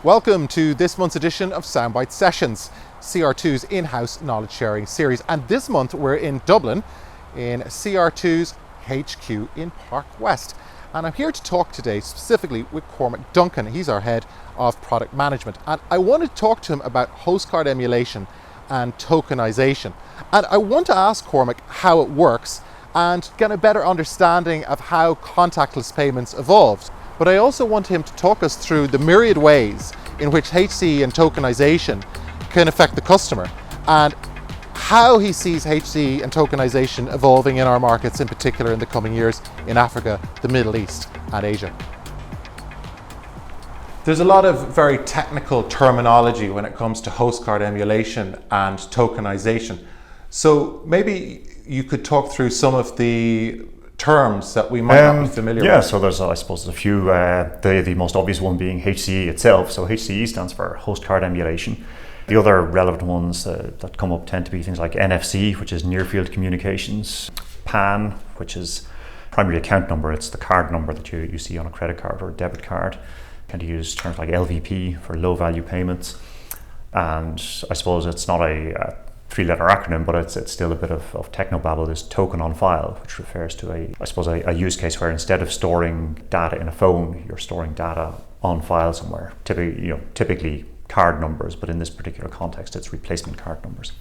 Welcome to this month's edition of Sound Byte Sessions, CR2's in-house knowledge sharing series. And this month we're in Dublin in CR2's HQ in Park West. And I'm here to talk today specifically with Cormac Duncan. He's our head of product management. And I want to talk to him about host card emulation and tokenization. And I want to ask Cormac how it works and get a better understanding of how contactless payments evolved. But I also want him to talk us through the myriad ways in which HCE and tokenization can affect the customer and how he sees HCE and tokenization evolving in our markets, in particular in the coming years in Africa, the Middle East and Asia. There's a lot of very technical terminology when it comes to host card emulation and tokenization. So maybe you could talk through some of the terms that we might not be familiar with. Yeah, so there's, I suppose, a few. The most obvious one being HCE itself. So HCE stands for host card emulation. The other relevant ones that come up tend to be things like NFC, which is near field communications, PAN, which is primary account number. It's the card number that you see on a credit card or a debit card. Tend to use terms like LVP for low value payments. And I suppose it's not a three-letter acronym, but it's still a bit of technobabble. This token on file, which refers to a use case where instead of storing data in a phone, you're storing data on file somewhere. Typically card numbers, but in this particular context, it's replacement card numbers.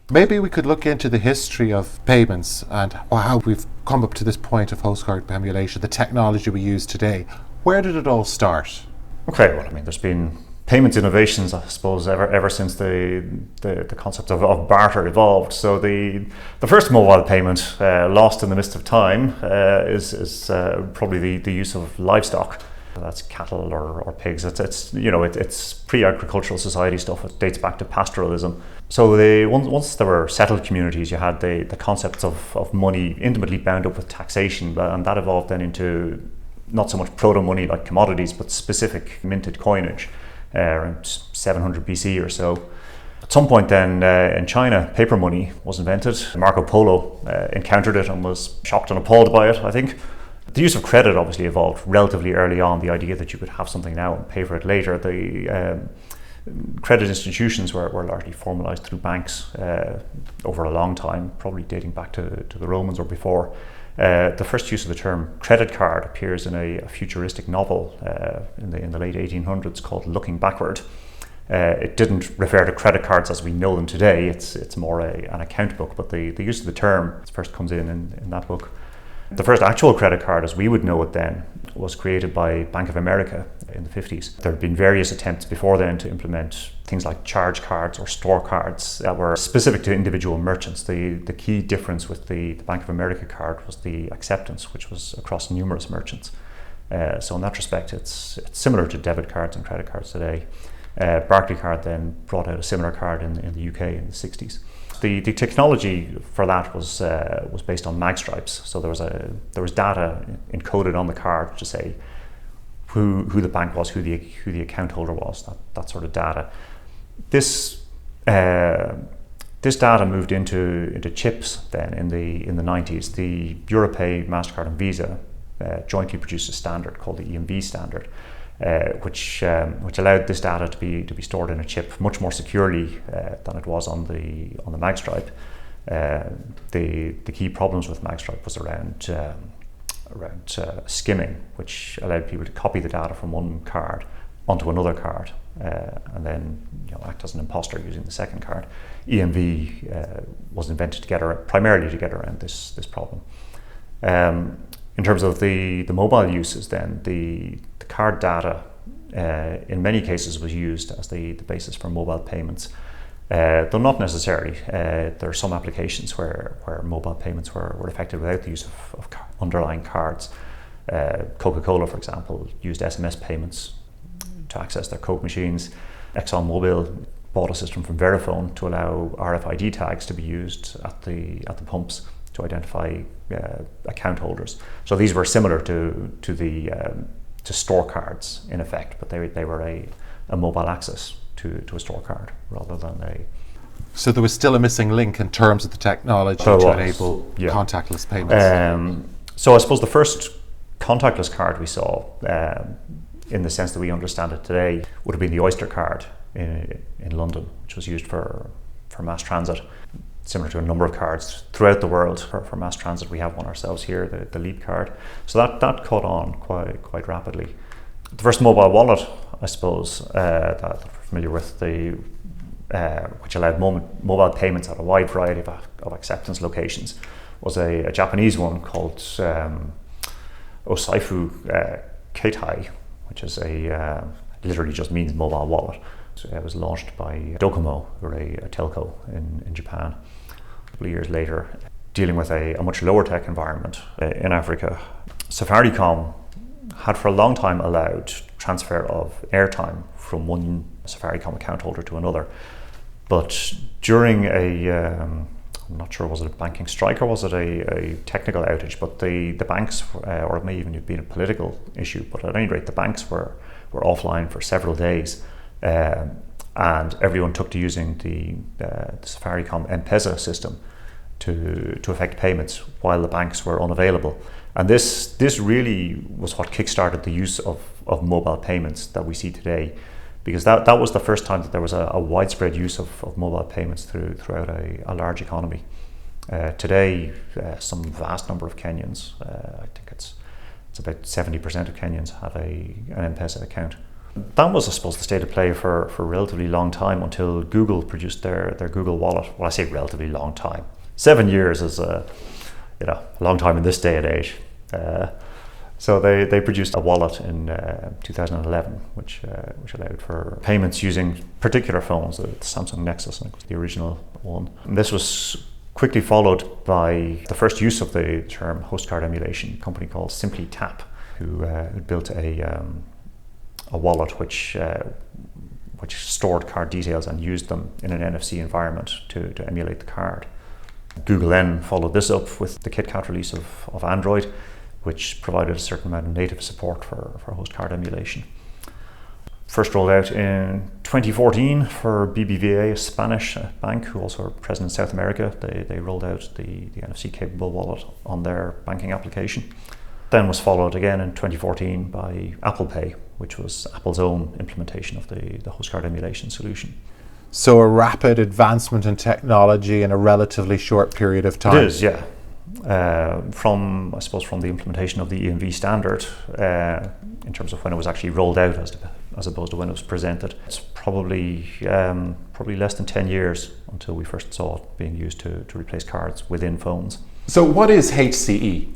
Maybe we could look into the history of payments and how we've come up to this point of host card emulation, the technology we use today. Where did it all start? Okay, well, I mean, there's been payments innovations, I suppose, ever since the concept of barter evolved. So the first mobile payment lost in the midst of time is probably the use of livestock. That's cattle or pigs. It's pre-agricultural society stuff. It dates back to pastoralism. So once there were settled communities, you had the concepts of money intimately bound up with taxation, and that evolved then into not so much proto money like commodities, but specific minted coinage. Around 700 BC or so. At some point then in China, paper money was invented. Marco Polo encountered it and was shocked and appalled by it, I think. The use of credit obviously evolved relatively early on, the idea that you could have something now and pay for it later. The credit institutions were largely formalized through banks over a long time, probably dating back to the Romans or before. The first use of the term credit card appears in a futuristic novel in the late 1800s called Looking Backward. It didn't refer to credit cards as we know them today. It's more an account book, but the use of the term first comes in that book. The first actual credit card, as we would know it then, was created by Bank of America in the 50s. There had been various attempts before then to implement things like charge cards or store cards that were specific to individual merchants. The key difference with the Bank of America card was the acceptance, which was across numerous merchants. So in that respect, it's similar to debit cards and credit cards today. Barclaycard then brought out a similar card in the UK in the 60s. The technology for that was based on magstripes. So there was data encoded on the card to say who the bank was, who the account holder was, that sort of data. This data moved into chips then in the 90s. The Europay, MasterCard and Visa jointly produced a standard called the EMV standard, which allowed this data to be stored in a chip much more securely than it was on the magstripe. The key problems with magstripe was around skimming, which allowed people to copy the data from one card onto another card and then act as an imposter using the second card. EMV was invented primarily to get around this problem. In terms of the mobile uses, then the card data in many cases was used as the basis for mobile payments, though not necessarily. There are some applications where mobile payments were effected without the use of underlying cards. Coca-Cola, for example, used SMS payments to access their Coke machines. ExxonMobil bought a system from Verifone to allow RFID tags to be used at the pumps to identify account holders. So these were similar to store cards in effect, but they were a mobile access to a store card rather than a. So there was still a missing link in terms of the technology to enable contactless payments. So I suppose the first contactless card we saw in the sense that we understand it today would have been the Oyster card in London, which was used for mass transit. Similar to a number of cards throughout the world for mass transit, we have one ourselves here, the Leap card. So that caught on quite rapidly. The first mobile wallet, I suppose, that we're familiar with, which allowed mobile payments at a wide variety of acceptance locations, was a Japanese one called Osaifu Keitai, which is literally just means mobile wallet. So it was launched by Docomo, who are a telco in Japan. A couple of years later, dealing with a much lower tech environment in Africa, Safaricom had for a long time allowed transfer of airtime from one Safaricom account holder to another. But during I'm not sure, was it a banking strike or was it a technical outage, but the banks, or it may even have been a political issue, but at any rate the banks were offline for several days, and everyone took to using the Safaricom M-Pesa system to effect payments while the banks were unavailable. And this really was what kickstarted the use of mobile payments that we see today, because that was the first time that there was a widespread use of mobile payments throughout a large economy. Today, some vast number of Kenyans, I think it's about 70% of Kenyans have an M-Pesa account. That was, I suppose, the state of play for a relatively long time until Google produced their Google Wallet. Well, I say relatively long time. 7 years is a long time in this day and age. So they produced a wallet in 2011, which allowed for payments using particular phones, the Samsung Nexus, I think was the original one. And this was quickly followed by the first use of the term host card emulation, a company called Simply Tap, who built a wallet which stored card details and used them in an NFC environment to emulate the card. Google then followed this up with the KitKat release of Android, which provided a certain amount of native support for host card emulation. First rolled out in 2014 for BBVA, a Spanish bank who also are present in South America. They rolled out the NFC capable wallet on their banking application. Then was followed again in 2014 by Apple Pay, which was Apple's own implementation of the host card emulation solution. So a rapid advancement in technology in a relatively short period of time. It is, yeah. From the implementation of the EMV standard, in terms of when it was actually rolled out as opposed to when it was presented, it's probably less than 10 years until we first saw it being used to replace cards within phones. So what is HCE?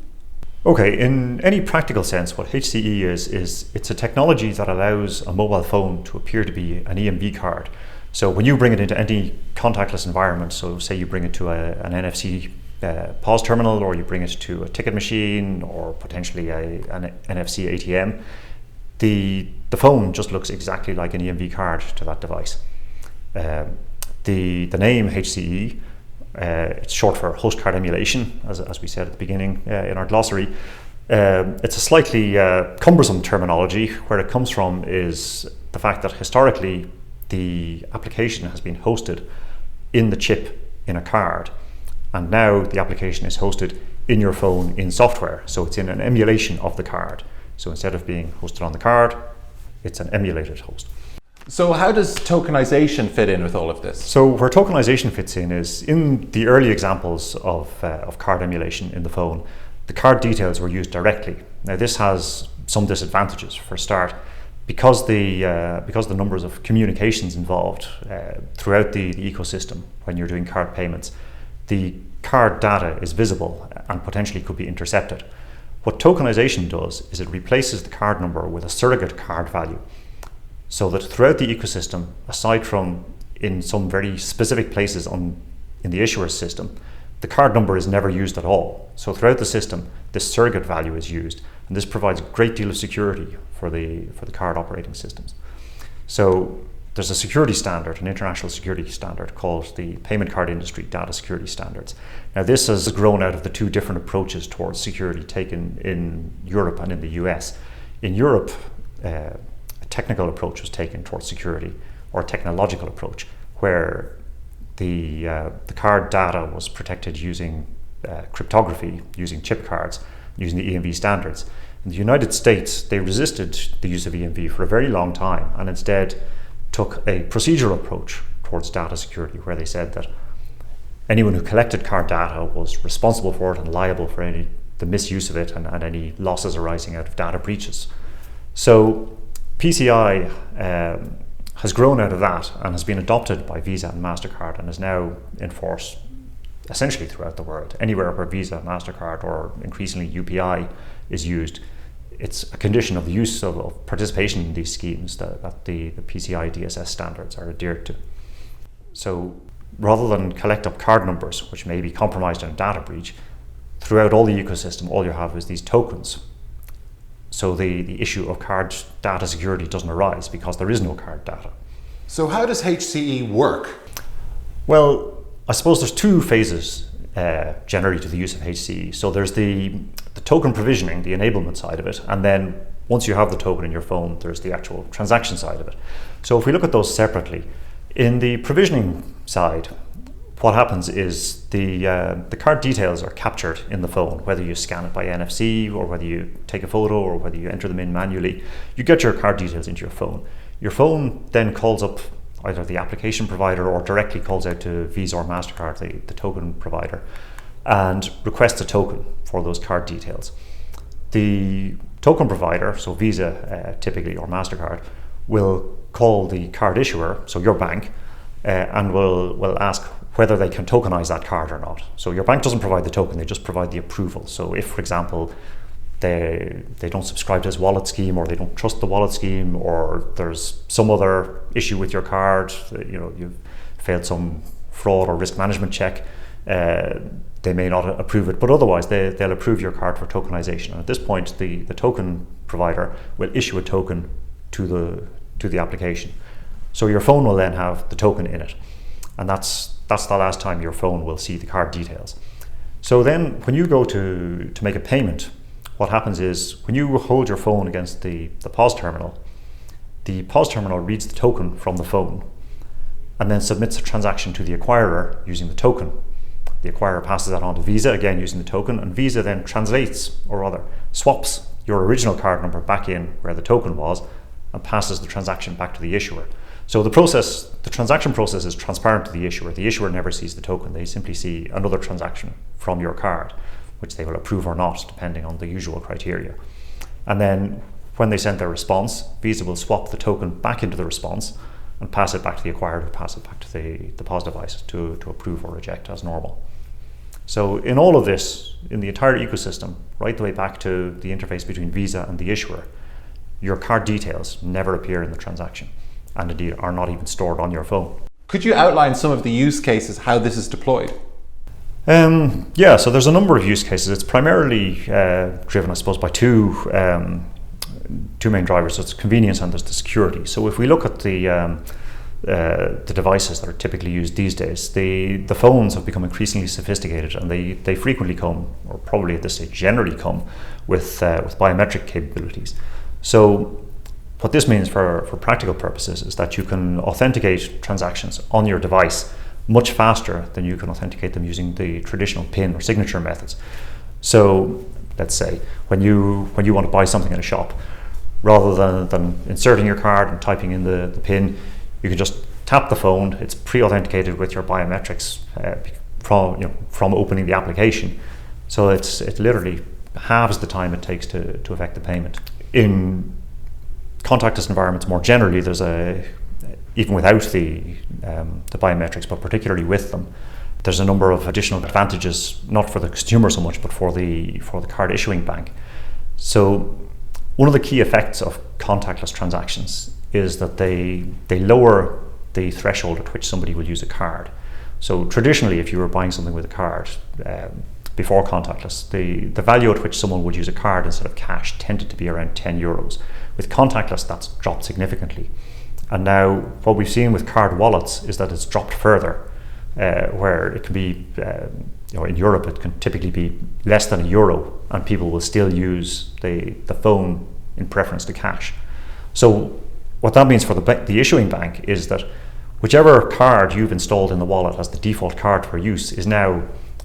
Okay, in any practical sense, what HCE is it's a technology that allows a mobile phone to appear to be an EMV card. So when you bring it into any contactless environment, so say you bring it to an NFC POS terminal, or you bring it to a ticket machine, or potentially an NFC ATM, the phone just looks exactly like an EMV card to that device. The name HCE, it's short for host card emulation, as we said at the beginning in our glossary. It's a slightly cumbersome terminology. Where it comes from is the fact that historically the application has been hosted in the chip in a card, and now the application is hosted in your phone in software, so it's in an emulation of the card. So instead of being hosted on the card, it's an emulated host. So how does tokenization fit in with all of this? So where tokenization fits in is in the early examples of card emulation in the phone, the card details were used directly. Now this has some disadvantages. For a start, because the numbers of communications involved throughout the ecosystem when you're doing card payments, the card data is visible and potentially could be intercepted. What tokenization does is it replaces the card number with a surrogate card value, so that throughout the ecosystem, aside from in some very specific places in the issuer's system, the card number is never used at all. So throughout the system, this surrogate value is used, and this provides a great deal of security for the card operating systems. So there's a security standard, an international security standard called the Payment Card Industry Data Security Standards. Now this has grown out of the two different approaches towards security taken in Europe and in the US. In Europe, a technical approach was taken towards security, or a technological approach, where the card data was protected using cryptography, using chip cards, using the EMV standards. In the United States, they resisted the use of EMV for a very long time and instead took a procedural approach towards data security, where they said that anyone who collected card data was responsible for it and liable for the misuse of it and any losses arising out of data breaches. So PCI has grown out of that and has been adopted by Visa and MasterCard and is now in force essentially throughout the world. Anywhere where Visa, MasterCard, or increasingly UPI is used, it's a condition of the use of participation in these schemes that the PCI DSS standards are adhered to. So rather than collect up card numbers, which may be compromised in a data breach, throughout all the ecosystem, all you have is these tokens. So the issue of card data security doesn't arise because there is no card data. So how does HCE work? Well, I suppose there's two phases generally to the use of HCE. So there's the token provisioning, the enablement side of it, and then once you have the token in your phone, there's the actual transaction side of it. So if we look at those separately, in the provisioning side, what happens is the card details are captured in the phone, whether you scan it by NFC or whether you take a photo or whether you enter them in manually. You get your card details into your phone. Your phone then calls up either the application provider or directly calls out to Visa or MasterCard, the token provider, and requests a token for those card details. The token provider, so Visa typically or MasterCard, will call the card issuer, so your bank, and will ask whether they can tokenize that card or not. So your bank doesn't provide the token, they just provide the approval. So if, for example, they don't subscribe to this wallet scheme, or they don't trust the wallet scheme, or there's some other issue with your card, you've failed some fraud or risk management check, they may not approve it, but otherwise they'll approve your card for tokenization. And at this point, the token provider will issue a token to the application. So your phone will then have the token in it, and that's the last time your phone will see the card details. So then when you go to make a payment, what happens is when you hold your phone against the POS terminal, the POS terminal reads the token from the phone and then submits a transaction to the acquirer using the token. The acquirer passes that on to Visa, again using the token, and Visa then translates, or rather swaps your original card number back in where the token was and passes the transaction back to the issuer. So the transaction process is transparent to the issuer. The issuer never sees the token. They simply see another transaction from your card, which they will approve or not, depending on the usual criteria. And then when they send their response, Visa will swap the token back into the response and pass it back to the acquirer, who pass it back to the POS device to approve or reject as normal. So in all of this, in the entire ecosystem, right the way back to the interface between Visa and the issuer, your card details never appear in the transaction, and indeed are not even stored on your phone. Could you outline some of the use cases, how this is deployed? Yeah, so there's a number of use cases. It's primarily driven, I suppose, by two main drivers. So it's convenience and there's the security. So if we look at the devices that are typically used these days, the phones have become increasingly sophisticated, and they frequently come, or probably at this stage generally come, with biometric capabilities. So what this means for practical purposes is that you can authenticate transactions on your device much faster than you can authenticate them using the traditional PIN or signature methods. So let's say when you want to buy something in a shop, rather than inserting your card and typing in the PIN, you can just tap the phone. It's pre-authenticated with your biometrics from opening the application. So it literally halves the time it takes to effect the payment. In contactless environments more generally, there's even without the biometrics, but particularly with them, there's a number of additional advantages, not for the consumer so much, but for the card issuing bank. So one of the key effects of contactless transactions is that they lower the threshold at which somebody will use a card. So traditionally, if you were buying something with a card before contactless, the value at which someone would use a card instead of cash tended to be around €10. With contactless, that's dropped significantly. And now what we've seen with card wallets is that it's dropped further, where it can be, in Europe, it can typically be less than €1, and people will still use the phone in preference to cash. So what that means for the issuing bank is that whichever card you've installed in the wallet as the default card for use is now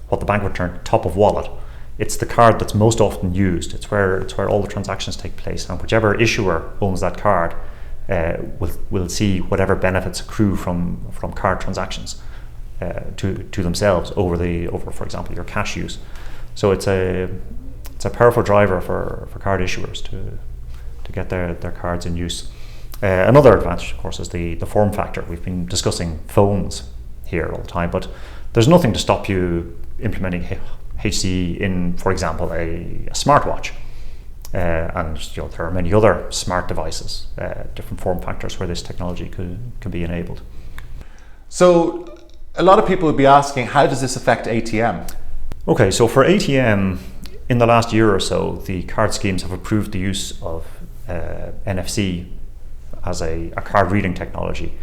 what the bank would term top of wallet. it's the card that's most often used. It's where all the transactions take place, and whichever issuer owns that card will see whatever benefits accrue from card transactions to themselves over for example, your cash use. So it's a powerful driver for card issuers to get their cards in use. Another advantage, of course, is the form factor. We've been discussing phones here all the time, but there's nothing to stop you implementing HCE in, for example, a smartwatch. And there are many other smart devices, different form factors where this technology can be enabled. So a lot of people would be asking, how does this affect ATM? Okay, so for ATM, in the last year or so, the card schemes have approved the use of NFC as a card reading technology.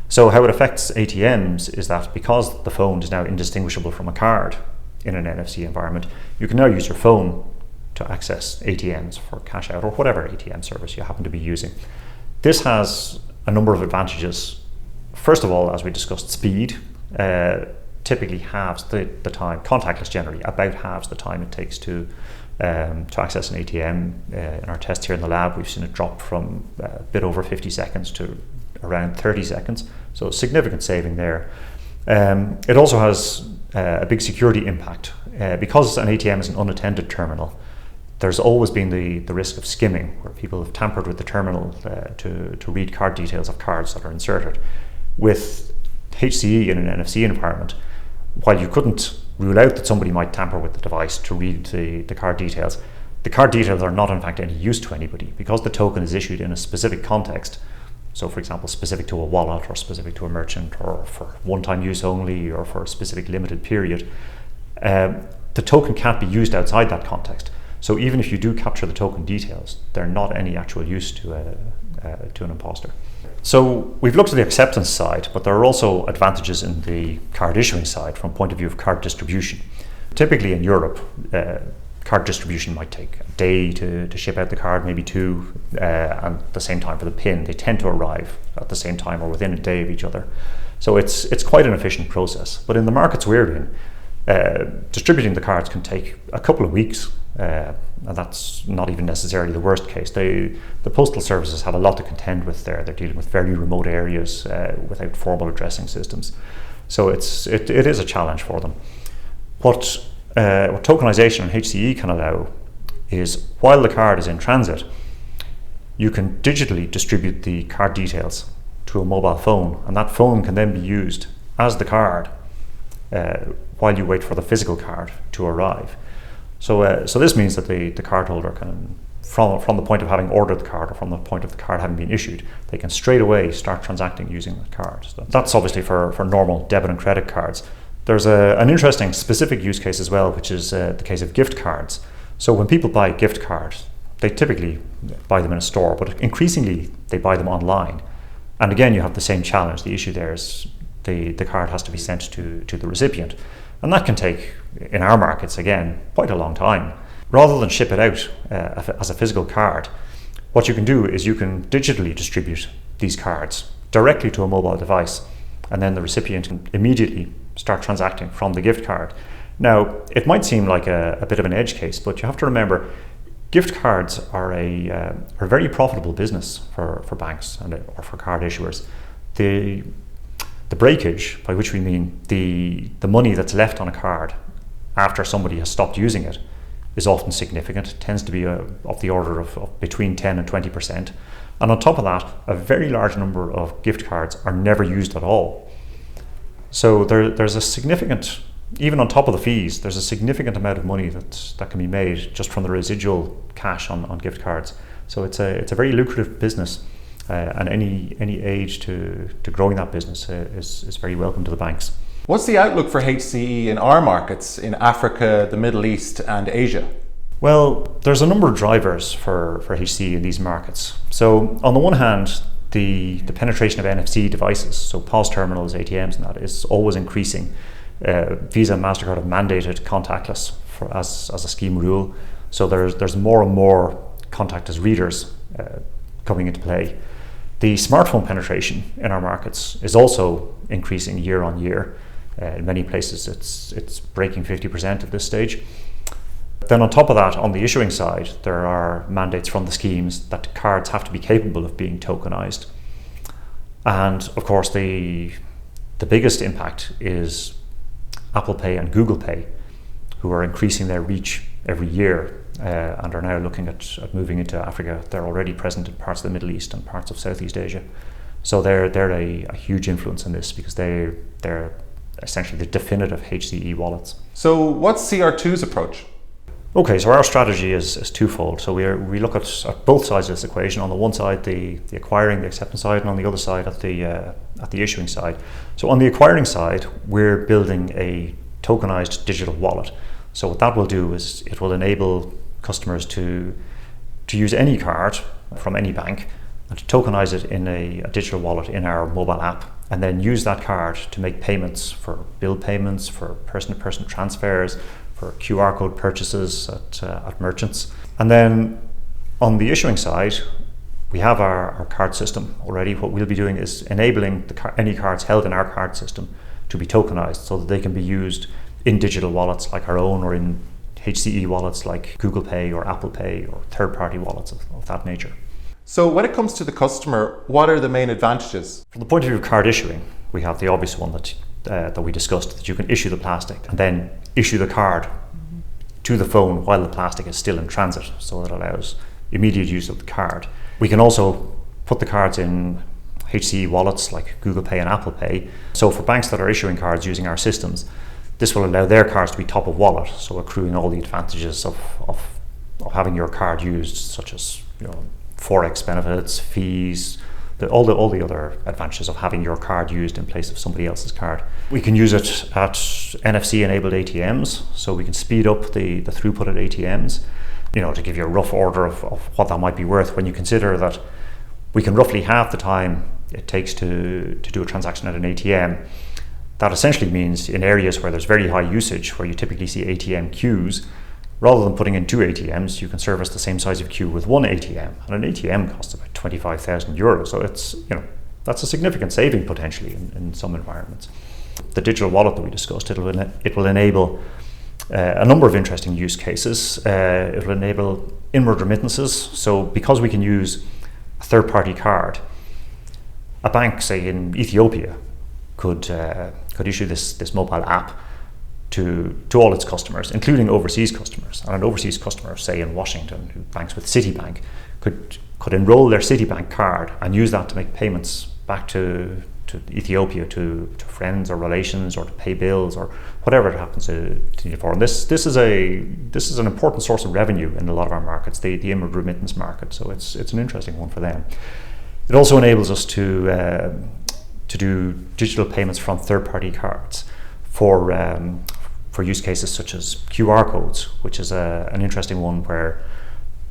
So how it affects ATMs is that because the phone is now indistinguishable from a card in an NFC environment, you can now use your phone to access ATMs for cash out or whatever ATM service you happen to be using. This has a number of advantages. First of all, as we discussed, speed typically halves the time, contactless generally, about halves the time it takes to access an ATM. In our test here in the lab, we've seen it drop from a bit over 50 seconds to around 30 seconds, so significant saving there. It also has a big security impact. Because an ATM is an unattended terminal, there's always been the risk of skimming, where people have tampered with the terminal to read card details of cards that are inserted. With HCE in an NFC environment, while you couldn't rule out that somebody might tamper with the device to read the card details are not in fact any use to anybody, because the token is issued in a specific context. So for example, specific to a wallet or specific to a merchant or for one-time use only or for a specific limited period. The token can't be used outside that context. So even if you do capture the token details, they're not any actual use to an imposter. So we've looked at the acceptance side, but there are also advantages in the card issuing side from point of view of card distribution. Typically in Europe, card distribution might take a day to ship out the card, maybe two, and the same time for the PIN. They tend to arrive at the same time or within a day of each other. So it's quite an efficient process. But in the markets we're in, distributing the cards can take a couple of weeks, and that's not even necessarily the worst case. The postal services have a lot to contend with there. They're dealing with very remote areas without formal addressing systems. So it is a challenge for them. What tokenization and HCE can allow is, while the card is in transit, you can digitally distribute the card details to a mobile phone, and that phone can then be used as the card while you wait for the physical card to arrive. So this means that the cardholder can, from the point of having ordered the card or from the point of the card having been issued, they can straight away start transacting using that card. So that's obviously for normal debit and credit cards. There's an interesting specific use case as well, which is the case of gift cards. So when people buy gift cards, they typically buy them in a store, but increasingly they buy them online. And again, you have the same challenge. The issue there is the card has to be sent to the recipient. And that can take, in our markets, again, quite a long time. Rather than ship it out as a physical card, what you can do is you can digitally distribute these cards directly to a mobile device, and then the recipient can immediately start transacting from the gift card. Now, it might seem like a bit of an edge case, but you have to remember, gift cards are a very profitable business for banks or for card issuers. The breakage, by which we mean the money that's left on a card after somebody has stopped using it, is often significant. It tends to be of the order of between 10 and 20%. And on top of that, a very large number of gift cards are never used at all. So there's a significant, even on top of the fees, there's a significant amount of money that can be made just from the residual cash on gift cards. So it's a very lucrative business. And any aid to growing that business is very welcome to the banks. What's the outlook for HCE in our markets in Africa, the Middle East and Asia? Well, there's a number of drivers for HCE in these markets. So on the one hand, the penetration of NFC devices, so POS terminals, ATMs and that, is always increasing. Visa and MasterCard have mandated contactless as a scheme rule. So there's more and more contactless readers coming into play. The smartphone penetration in our markets is also increasing year on year. In many places it's breaking 50% at this stage. Then on top of that, on the issuing side, there are mandates from the schemes that cards have to be capable of being tokenized. And of course, the biggest impact is Apple Pay and Google Pay, who are increasing their reach every year and are now looking at moving into Africa. They're already present in parts of the Middle East and parts of Southeast Asia. So they're a huge influence in this because they're essentially the definitive HCE wallets. So what's CR2's approach? Okay, so our strategy is twofold. So we look at both sides of this equation. On the one side, the acquiring, the acceptance side, and on the other side, at the issuing side. So on the acquiring side, we're building a tokenized digital wallet. So what that will do is it will enable customers to use any card from any bank and to tokenize it in a digital wallet in our mobile app, and then use that card to make payments for bill payments, for person-to-person transfers, for QR code purchases at merchants. And then on the issuing side, we have our card system already. What we'll be doing is enabling any cards held in our card system to be tokenized so that they can be used in digital wallets like our own, or in HCE wallets like Google Pay or Apple Pay, or third-party wallets of that nature. So when it comes to the customer, what are the main advantages? From the point of view of card issuing, we have the obvious one that we discussed, that you can issue the plastic and then issue the card to the phone while the plastic is still in transit, so that allows immediate use of the card. We can also put the cards in HCE wallets like Google Pay and Apple Pay. So for banks that are issuing cards using our systems, this will allow their cards to be top of wallet, so accruing all the advantages of having your card used, such as Forex benefits, fees, all the other advantages of having your card used in place of somebody else's card. We can use it at NFC-enabled ATMs, so we can speed up the throughput at ATMs. To give you a rough order of what that might be worth, when you consider that we can roughly half the time it takes to do a transaction at an ATM. That essentially means in areas where there's very high usage, where you typically see ATM queues, rather than putting in two ATMs, you can service the same size of queue with one ATM. And an ATM costs about 25,000 euros. So it's, that's a significant saving potentially in some environments. The digital wallet that we discussed, it will enable a number of interesting use cases. It will enable inward remittances. So because we can use a third-party card, a bank, say in Ethiopia, could issue this mobile app to all its customers, including overseas customers. And an overseas customer, say in Washington, who banks with Citibank, could enroll their Citibank card and use that to make payments back to Ethiopia, to friends or relations, or to pay bills, or whatever it happens to need for. And this is an important source of revenue in a lot of our markets, the inward remittance market. So it's an interesting one for them. It also enables us to do digital payments from third-party cards for use cases such as QR codes, which is an interesting one where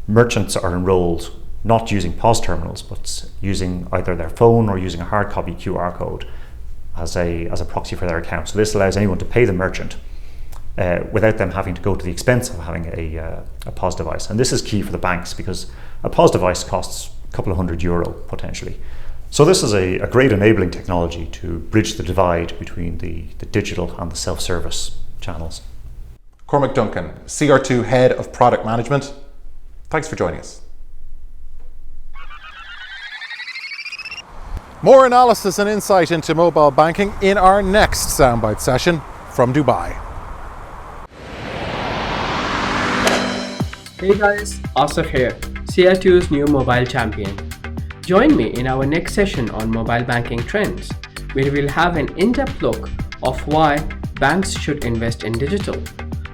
merchants are enrolled not using POS terminals, but using either their phone or using a hard copy QR code as a proxy for their account. So this allows anyone to pay the merchant without them having to go to the expense of having a POS device. And this is key for the banks because a POS device costs a couple of €100 potentially. So this is a great enabling technology to bridge the divide between the digital and the self-service channels. Cormac Duncan, CR2 Head of Product Management. Thanks for joining us. More analysis and insight into mobile banking in our next Sound Byte session from Dubai. Hey guys, Asif here, CR2's new mobile champion. Join me in our next session on mobile banking trends, where we'll have an in-depth look of why banks should invest in digital,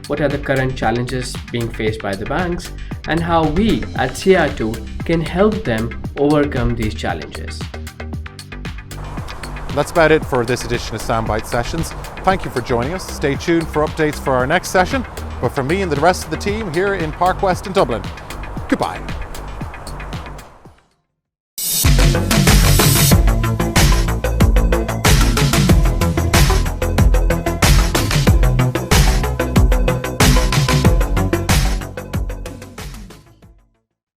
what are the current challenges being faced by the banks, and how we at CR2 can help them overcome these challenges. That's about it for this edition of Sound Byte Sessions. Thank you for joining us. Stay tuned for updates for our next session. But from me and the rest of the team here in Park West in Dublin, goodbye.